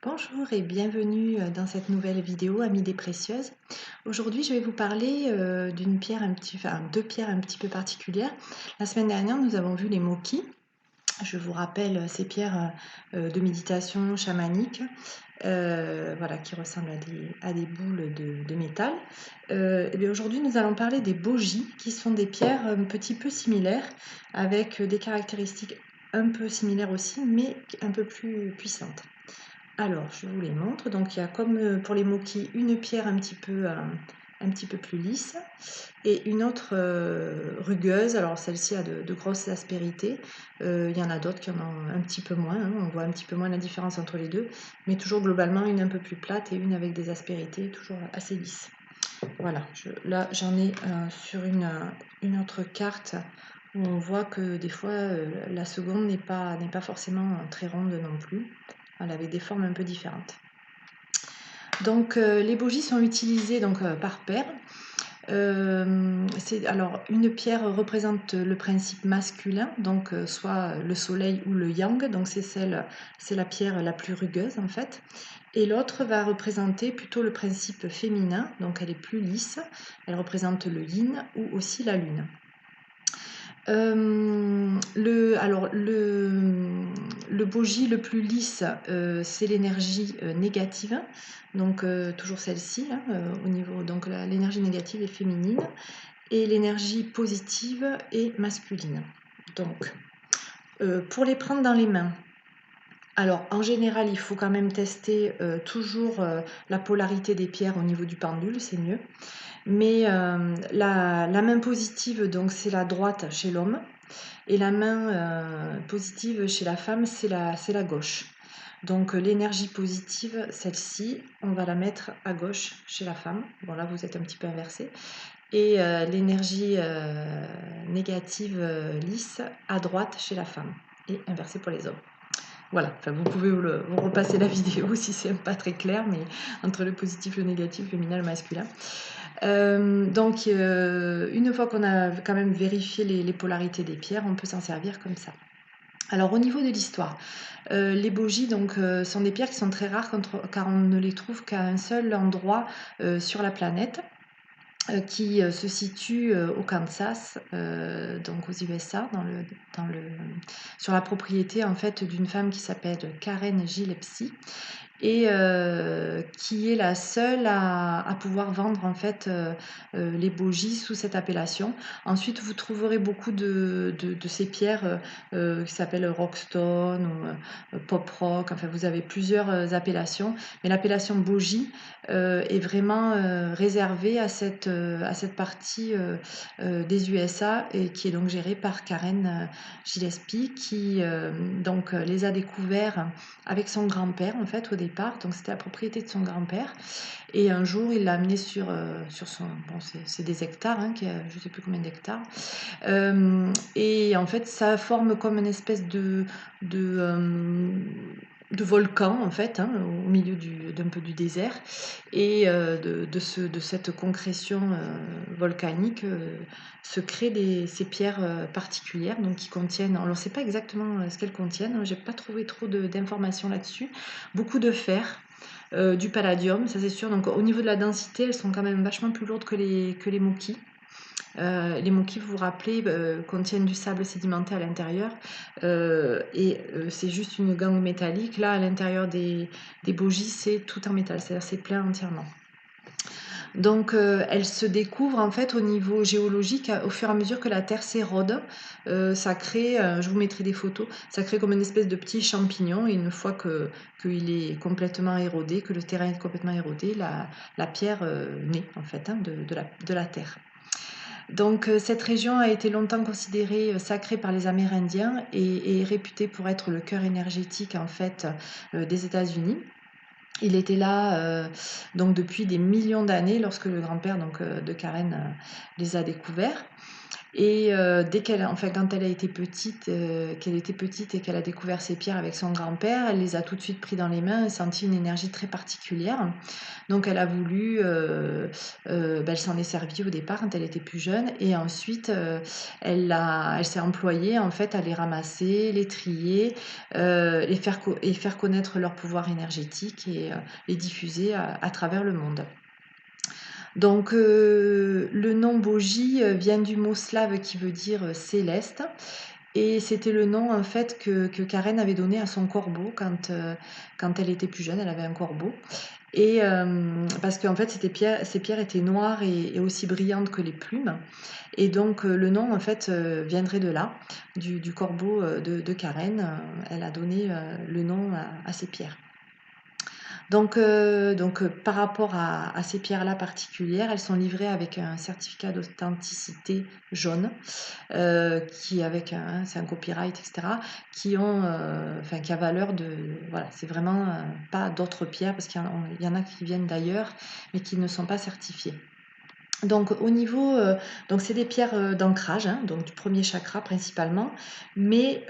Bonjour et bienvenue dans cette nouvelle vidéo Amies des précieuses. Aujourd'hui, je vais vous parler d'une pierre deux pierres un petit peu particulières. La semaine dernière, nous avons vu les moquis. Je vous rappelle ces pierres de méditation chamanique, voilà, qui ressemblent à des boules de métal. Et bien aujourd'hui, nous allons parler des bogies, qui sont des pierres un petit peu similaires, avec des caractéristiques un peu similaires aussi, mais un peu plus puissantes. Alors, je vous les montre. Donc, il y a comme pour les moquis, une pierre un petit peu plus lisse et une autre rugueuse. Alors, celle-ci a de grosses aspérités. Il y en a d'autres qui en ont un petit peu moins, hein. On voit un petit peu moins la différence entre les deux, mais toujours globalement une un peu plus plate et une avec des aspérités toujours assez lisses. Voilà, là j'en ai sur une autre carte où on voit que des fois la seconde n'est pas forcément très ronde non plus. Elle avait des formes un peu différentes. Donc les bogies sont utilisées donc, par paire. Alors une pierre représente le principe masculin, donc soit le soleil ou le yang, donc c'est la pierre la plus rugueuse en fait. Et l'autre va représenter plutôt le principe féminin, donc elle est plus lisse, elle représente le yin ou aussi la lune. Le bogie le plus lisse, c'est l'énergie négative, donc toujours celle-ci, hein, au niveau, donc l'énergie négative est féminine et l'énergie positive est masculine. Donc, pour les prendre dans les mains, alors en général, il faut quand même tester toujours la polarité des pierres au niveau du pendule, c'est mieux. Mais la main positive, donc c'est la droite chez l'homme. Et la main positive chez la femme, c'est la gauche. Donc l'énergie positive, celle-ci, on va la mettre à gauche chez la femme. Bon là, vous êtes un petit peu inversé. Et l'énergie négative lisse à droite chez la femme. Et inversé pour les hommes. Voilà, enfin, vous pouvez vous repasser la vidéo si c'est pas très clair, mais entre le positif, le négatif, le féminin, le masculin. Donc, une fois qu'on a quand même vérifié les polarités des pierres, on peut s'en servir comme ça. Alors, au niveau de l'histoire, les bogies donc, sont des pierres qui sont très rares car on ne les trouve qu'à un seul endroit sur la planète. Qui se situe au Kansas, donc aux USA, sur la propriété en fait d'une femme qui s'appelle Karen Gillespie et qui est la seule à pouvoir vendre en fait les bogies sous cette appellation. Ensuite, vous trouverez beaucoup de ces pierres qui s'appellent Rockstone ou Pop Rock. Enfin, vous avez plusieurs appellations, mais l'appellation bogie est vraiment réservée à cette partie des USA et qui est donc gérée par Karen Gillespie qui donc les a découverts avec son grand-père en fait au départ, donc c'était la propriété de son grand-père et un jour il l'a amené sur son, bon c'est des hectares, hein, je ne sais plus combien d'hectares, et en fait ça forme comme une espèce de volcan en fait, hein, au milieu d'un peu du désert et de cette concrétion volcanique se créent ces pierres particulières donc qui contiennent, on ne sait pas exactement ce qu'elles contiennent, hein, j'ai pas trouvé trop d'informations là-dessus, beaucoup de fer, du palladium, ça c'est sûr, donc au niveau de la densité elles sont quand même vachement plus lourdes que les moquis. Les moquis, vous vous rappelez, contiennent du sable sédimenté à l'intérieur et c'est juste une gangue métallique. Là, à l'intérieur des bogies, c'est tout en métal, c'est-à-dire c'est plein entièrement. Donc elle se découvre en fait au niveau géologique au fur et à mesure que la terre s'érode. Ça crée, je vous mettrai des photos, ça crée comme une espèce de petit champignon et une fois qu'il est complètement érodé, que le terrain est complètement érodé, la pierre naît en fait, hein, de la terre. Donc cette région a été longtemps considérée sacrée par les Amérindiens et est réputée pour être le cœur énergétique en fait des États-Unis. Il était là donc depuis des millions d'années lorsque le grand-père donc de Karen les a découverts. Et dès qu'elle enfin, quand elle a été petite, qu'elle était petite et qu'elle a découvert ces pierres avec son grand-père, elle les a tout de suite pris dans les mains et senti une énergie très particulière. Donc elle a voulu, elle s'en est servie au départ quand elle était plus jeune et ensuite, elle s'est employée en fait à les ramasser, les trier, et faire connaître leur pouvoir énergétique et les diffuser à travers le monde. Donc le nom Bogie vient du mot slave qui veut dire céleste et c'était le nom en fait que Karen avait donné à son corbeau quand elle était plus jeune, elle avait un corbeau. Et parce qu'en fait ces pierres étaient noires et aussi brillantes que les plumes. Et donc le nom en fait viendrait de là, du corbeau de Karen. Elle a donné le nom à ces pierres. Donc, par rapport à ces pierres-là particulières, elles sont livrées avec un certificat d'authenticité jaune, qui avec c'est un copyright, etc., qui a valeur de, voilà, c'est vraiment pas d'autres pierres parce qu'il y en a qui viennent d'ailleurs, mais qui ne sont pas certifiées. Donc au niveau, donc c'est des pierres d'ancrage, hein, donc du premier chakra principalement, mais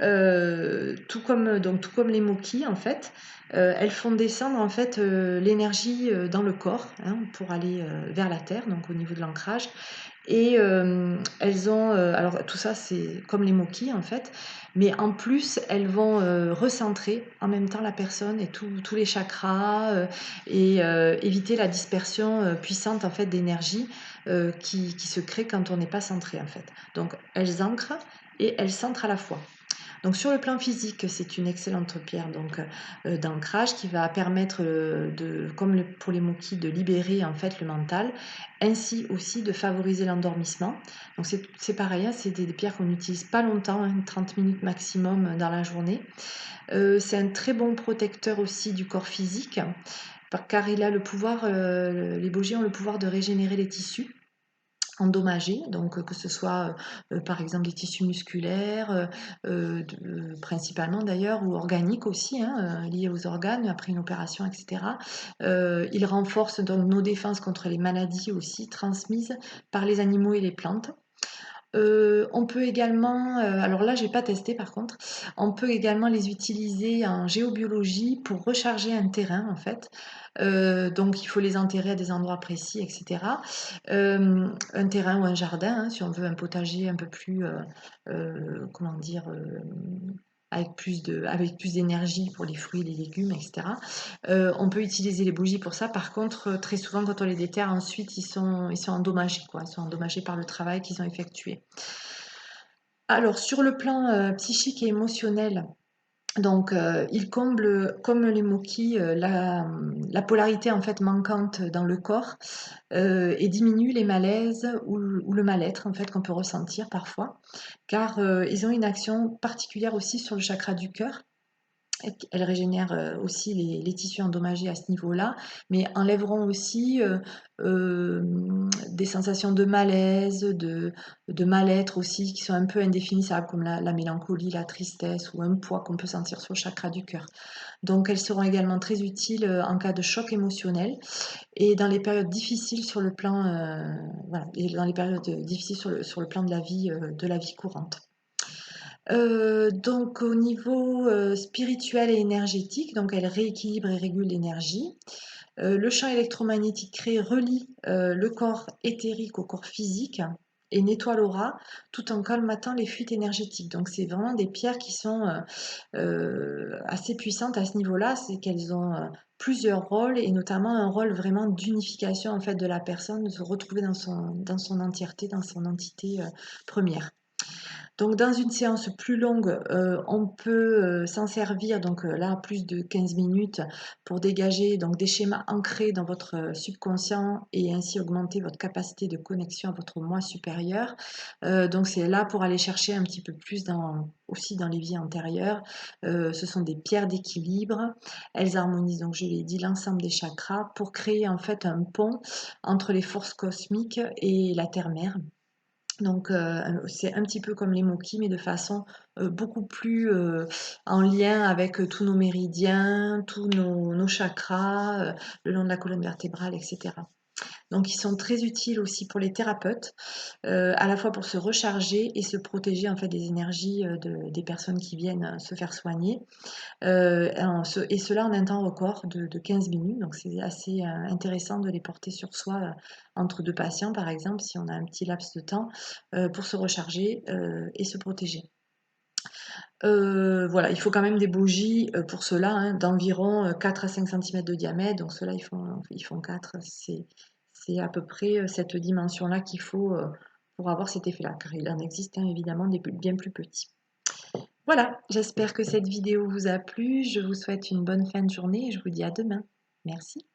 tout comme les moquis en fait, elles font descendre en fait l'énergie dans le corps hein, pour aller vers la terre, donc au niveau de l'ancrage. Et elles ont, alors tout ça c'est comme les moquis en fait, mais en plus elles vont recentrer en même temps la personne et tous les chakras et éviter la dispersion puissante en fait d'énergie qui se crée quand on n'est pas centré en fait. Donc elles ancrent et elles centrent à la fois. Donc sur le plan physique, c'est une excellente pierre d'ancrage qui va permettre pour les moquis, de libérer en fait le mental, ainsi aussi de favoriser l'endormissement. Donc c'est pareil, hein, c'est des pierres qu'on n'utilise pas longtemps, hein, 30 minutes maximum dans la journée. C'est un très bon protecteur aussi du corps physique, car il a le pouvoir, les bogies ont le pouvoir de régénérer les tissus endommagés, donc que ce soit par exemple des tissus musculaires, principalement d'ailleurs, ou organiques aussi, hein, liés aux organes après une opération, etc. Il renforce donc nos défenses contre les maladies aussi transmises par les animaux et les plantes. On peut également, alors là j'ai pas testé par contre, on peut également les utiliser en géobiologie pour recharger un terrain en fait. Donc il faut les enterrer à des endroits précis, etc. Un terrain ou un jardin, hein, si on veut un potager un peu plus, comment dire, avec plus d'énergie pour les fruits, les légumes, etc. On peut utiliser les bougies pour ça. Par contre, très souvent, quand on les déterre, ensuite, ils sont endommagés, quoi. Ils sont endommagés par le travail qu'ils ont effectué. Alors, sur le plan psychique et émotionnel, donc, il comble, comme les moquis, la polarité en fait manquante dans le corps et diminue les malaises ou le mal-être en fait qu'on peut ressentir parfois, car ils ont une action particulière aussi sur le chakra du cœur. Elles régénèrent aussi les tissus endommagés à ce niveau-là, mais enlèveront aussi des sensations de malaise, de mal-être aussi, qui sont un peu indéfinissables, comme la mélancolie, la tristesse ou un poids qu'on peut sentir sur le chakra du cœur. Donc elles seront également très utiles en cas de choc émotionnel et dans les périodes difficiles sur le plan, voilà, et dans les périodes difficiles sur le plan de la vie courante. Donc au niveau, spirituel et énergétique, donc elle rééquilibre et régule l'énergie. Le champ électromagnétique créé relie, le corps éthérique au corps physique et nettoie l'aura, tout en colmatant les fuites énergétiques. Donc c'est vraiment des pierres qui sont, assez puissantes à ce niveau-là. C'est qu'elles ont, plusieurs rôles et notamment un rôle vraiment d'unification en fait de la personne, de se retrouver dans son entièreté, dans son entité, 1re. Donc dans une séance plus longue, on peut, s'en servir donc, là plus de 15 minutes pour dégager donc des schémas ancrés dans votre, subconscient et ainsi augmenter votre capacité de connexion à votre moi supérieur. Donc c'est là pour aller chercher un petit peu plus aussi dans les vies antérieures. Ce sont des pierres d'équilibre. Elles harmonisent donc je l'ai dit l'ensemble des chakras pour créer en fait un pont entre les forces cosmiques et la terre-mère. Donc, c'est un petit peu comme les Moki, mais de façon beaucoup plus en lien avec tous nos méridiens, tous nos chakras, le long de la colonne vertébrale, etc. Donc ils sont très utiles aussi pour les thérapeutes, à la fois pour se recharger et se protéger en fait des énergies, des personnes qui viennent se faire soigner. Et cela en un temps record de 15 minutes, donc c'est assez intéressant de les porter sur soi entre deux patients par exemple, si on a un petit laps de temps, pour se recharger et se protéger. Voilà, il faut quand même des bougies pour cela, hein, d'environ 4 à 5 centimètres de diamètre, donc ceux-là ils font 4, c'est à peu près cette dimension-là qu'il faut pour avoir cet effet-là, car il en existe hein, évidemment des bien plus petits. Voilà, j'espère que cette vidéo vous a plu. Je vous souhaite une bonne fin de journée et je vous dis à demain. Merci.